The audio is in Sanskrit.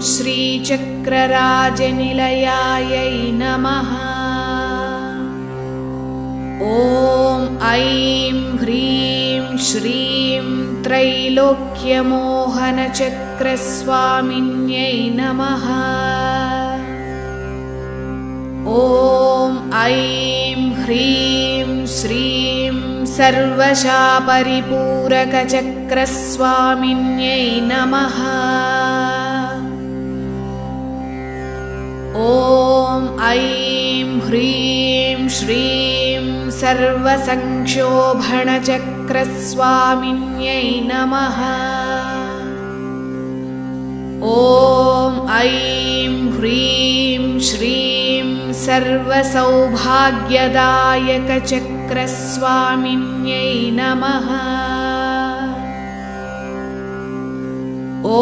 श्रीचक्रराजनिलयायै नमः। ॐ ऐं ह्रीं श्रीं त्रैलोक्यमोहनचक्रस्वामिन्यै नमः। ॐ ऐं ह्रीं श्रीं सर्वशापरिपूरकचक्रस्वामिन्यै नमः। ॐ ऐं ह्रीं श्रीं सर्वसंक्षोभणचक्रस्वामिन्यै नमः। ॐ ऐं ह्रीं श्रीं सर्वसौभाग्यदायकचक्रस्वामिन्यै नमः। ॐ